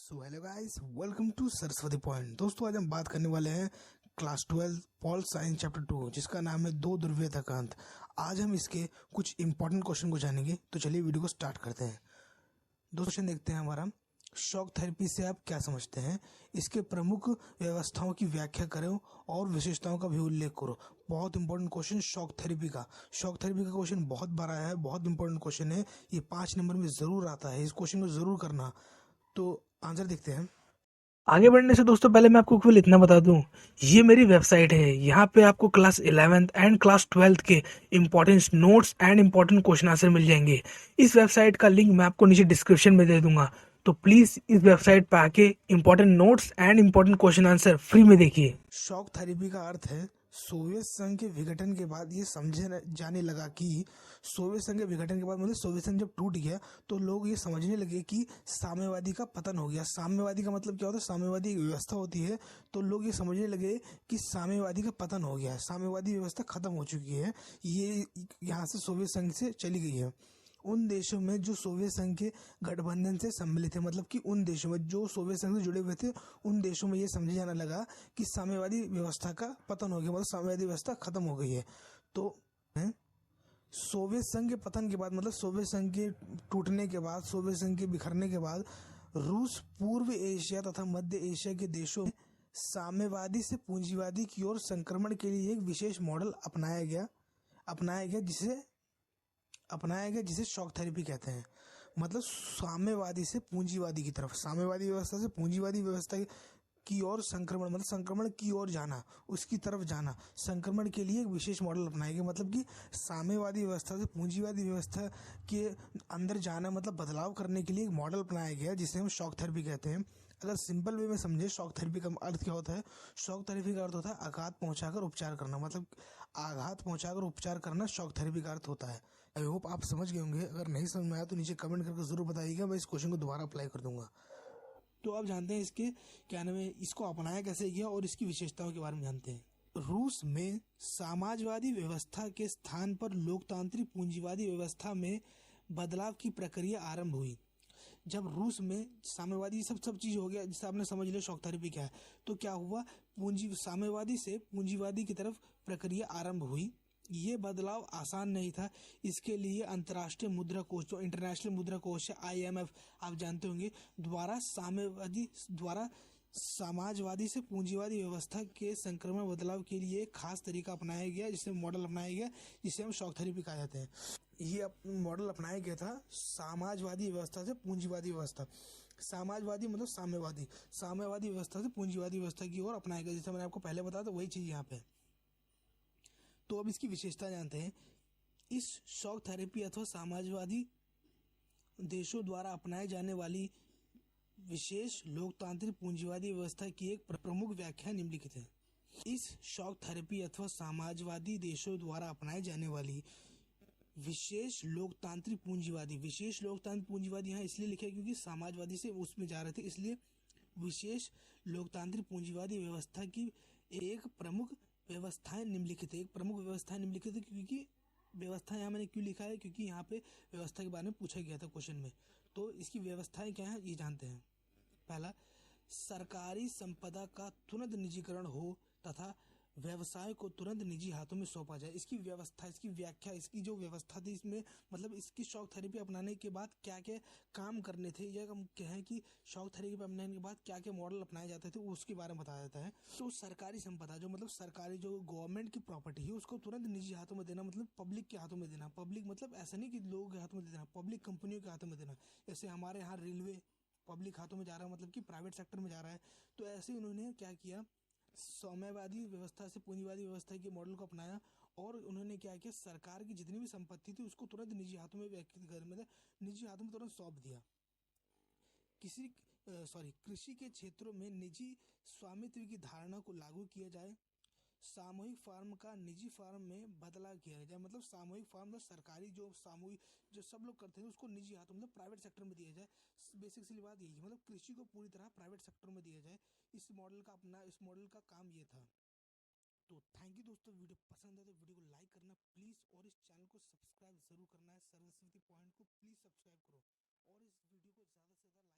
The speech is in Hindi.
So hello guys, welcome to Saraswati point. दोस्तों, आज हम बात करने वाले हैं क्लास 12 पॉल साइंस चैप्टर 2, जिसका नाम है दो ध्रुवीय का अंत। आज हम इसके कुछ इंपॉर्टेंट क्वेश्चन को जानेंगे। तो चलिए वीडियो को स्टार्ट करते हैं। दो क्वेश्चन देखते हैं हमारा। शॉक थेरेपी से आप क्या समझते हैं? इसके प्रमुख व्यवस्थाओं की व्याख्या करो और विशेषताओं का भी उल्लेख करो। बहुत इंपॉर्टेंट क्वेश्चन शॉक थेरेपी का। शॉक थेरेपी का क्वेश्चन बहुत बड़ा है, बहुत इंपॉर्टेंट क्वेश्चन है। ये 5 नंबर में जरूर आता है। इस क्वेश्चन को जरूर करना। तो आंसर देखते हैं। आगे बढ़ने से दोस्तों पहले मैं आपको केवल इतना बता दूं, ये मेरी वेबसाइट है। यहाँ पे आपको class 11th and class 12th के important notes and important question answer मिल जाएंगे। इस वेबसाइट का लिंक मैं आपको नीचे डिस्क्रिप्शन में दे दूंगा। तो प्लीज इस वेबसाइट पे आके important notes and important question answer free में देखिए। शॉक थेरेपी का अर्थ है सोवियत संघ के विघटन के बाद ये समझे जाने लगा कि सोवियत संघ के विघटन के बाद मतलब सोवियत संघ जब टूट गया तो लोग ये समझने लगे कि साम्यवादी का पतन हो गया। साम्यवादी का मतलब क्या होता है? साम्यवादी एक व्यवस्था होती है। तो लोग ये समझने लगे कि साम्यवादी का पतन हो गया है, साम्यवादी व्यवस्था खत्म हो चुकी है, ये यहाँ से सोवियत संघ से चली गई है। उन देशों में जो सोवियत संघ के गठबंधन से सम्मिलित थे, मतलब कि उन देशों में जो सोवियत संघ से जुड़े हुए थे, उन देशों में ये समझा जाने लगा कि साम्यवादी व्यवस्था का पतन हो गया, मतलब साम्यवादी व्यवस्था खत्म हो गई है। तो सोवियत संघ के पतन के बाद, मतलब सोवियत संघ के टूटने के बाद, सोवियत संघ के बिखरने के बाद रूस पूर्व एशिया तथा मध्य एशिया के देशों में साम्यवादी से पूंजीवादी की ओर संक्रमण के लिए एक विशेष मॉडल अपनाया गया जिसे शॉक थेरेपी कहते हैं। मतलब साम्यवादी से पूंजीवादी की तरफ, साम्यवादी व्यवस्था से पूंजीवादी व्यवस्था की ओर संक्रमण, मतलब संक्रमण की ओर जाना, उसकी तरफ जाना, संक्रमण के लिए एक विशेष मॉडल अपनाया गया। मतलब कि साम्यवादी व्यवस्था से पूंजीवादी व्यवस्था के अंदर जाना, मतलब बदलाव करने के लिए एक मॉडल अपनाया गया जिसे हम शॉक थेरेपी कहते हैं। अगर सिंपल वे में समझे शॉक थेरेपी का अर्थ क्या होता है? शॉक थेरेपी का अर्थ होता है आघात पहुंचाकर उपचार करना। मतलब आघात पहुंचाकर उपचार करना शॉक थेरेपी का अर्थ होता है। आई होप आप समझ गए होंगे। अगर नहीं समझ में आया तो नीचे कमेंट करके जरूर बताइएगा, मैं इस क्वेश्चन को दोबारा अप्लाई कर दूंगा। तो आप जानते हैं इसके क्या नाम है, इसको अपनाया कैसे गया और इसकी विशेषताओं के बारे में जानते हैं। रूस में समाजवादी व्यवस्था के स्थान पर लोकतांत्रिक पूंजीवादी व्यवस्था में बदलाव की प्रक्रिया आरंभ हुई। जब रूस में साम्यवादी सब चीज हो गया, जिसे आपने समझ लिया शॉक थेरेपी क्या है, तो क्या हुआ, पूंजी साम्यवादी से पूंजीवादी की तरफ प्रक्रिया आरंभ हुई। ये बदलाव आसान नहीं था। इसके लिए अंतर्राष्ट्रीय मुद्रा कोष, जो इंटरनेशनल मुद्रा कोष है IMF, आप जानते होंगे, द्वारा समाजवादी से पूंजीवादी व्यवस्था के संक्रमण बदलाव के लिए एक खास तरीका अपनाया गया, जिसे मॉडल अपनाया गया, जिसे हम शॉक थेरेपी कहा जाते हैं। ये मॉडल अपनाया गया था समाजवादी व्यवस्था से पूंजीवादी व्यवस्था। समाजवादी मतलब साम्यवादी व्यवस्था से पूंजीवादी व्यवस्था की ओर अपनाया गया। जैसे मैंने आपको पहले बताया था, वही चीज यहाँ पे। तो अब इसकी विशेषता जानते हैं। इस शॉक थेरेपी अथवा समाजवादी देशों द्वारा अपनाए जाने वाली विशेष लोकतांत्रिक पूंजीवादी व्यवस्था की एक प्रमुख व्याख्या निम्नलिखित है। इस शॉक थेरेपी अथवा समाजवादी देशों द्वारा अपनाए जाने वाली विशेष लोकतांत्रिक पूंजीवादी यहाँ इसलिए लिखा है क्योंकि समाजवादी से उसमें जा रहे थे, इसलिए विशेष लोकतांत्रिक पूंजीवादी व्यवस्था की एक प्रमुख व्यवस्थाएं निम्नलिखित है। क्योंकि व्यवस्था यहाँ मैंने क्यों लिखा है, क्योंकि यहाँ पे व्यवस्था के बारे में पूछा गया था क्वेश्चन में। तो इसकी व्यवस्थाएं क्या है ये जानते हैं। पहला, सरकारी संपदा का तुरंत निजीकरण हो तथा व्यवसाय को तुरंत निजी हाथों में सौंपा जाए। इसकी व्यवस्था, इसकी व्याख्या, इसकी जो व्यवस्था थी इसमें, मतलब इसकी शॉक थेरेपी अपनाने के बाद क्या क्या काम करने थे, या हम कहें कि शॉक थेरेपी अपनाने के बाद क्या क्या मॉडल अपनाए जाते थे, उसके बारे में बताया जाता है। तो सरकारी संपदा, जो मतलब सरकारी जो गवर्नमेंट की प्रॉपर्टी है, उसको तुरंत निजी हाथों में देना, मतलब पब्लिक के हाथों में देना। पब्लिक मतलब ऐसा नहीं कि लोगों के हाथों में देना, पब्लिक कंपनियों के हाथों में देना। जैसे हमारे यहाँ रेलवे पब्लिक हाथों में जा रहा है, मतलब कि प्राइवेट सेक्टर में जा रहा है। तो ऐसे उन्होंने क्या किया, साम्यवादी व्यवस्था से पूंजीवादी व्यवस्था के मॉडल को अपनाया और उन्होंने क्या किया, सरकार की जितनी भी संपत्ति थी उसको तुरंत निजी हाथों में, व्यक्तिगत घर में निजी हाथों में तुरंत सौंप दिया। कृषि के क्षेत्रों में निजी स्वामित्व की धारणा को लागू किया जाए। सामूहिक फार्म का निजी फार्म में बदलाव किया जाए। मतलब सामूहिक फार्म में सरकारी जो सामूहिक जो सब लोग करते हैं उसको निजी हाथों मतलब प्राइवेट सेक्टर में दिया जाए। बेसिक सी बात यही है, मतलब कृषि को पूरी तरह प्राइवेट सेक्टर में दिया जाए। इस मॉडल का काम ये था। तो थैंक यू दोस्तों, वीडियो पसंद है तो वीडियो को लाइक करना प्लीज, और इस चैनल को सब्सक्राइब जरूर करना है। सरस्वती पॉइंट को प्लीज सब्सक्राइब करो और इस वीडियो को ज्यादा से ज्यादा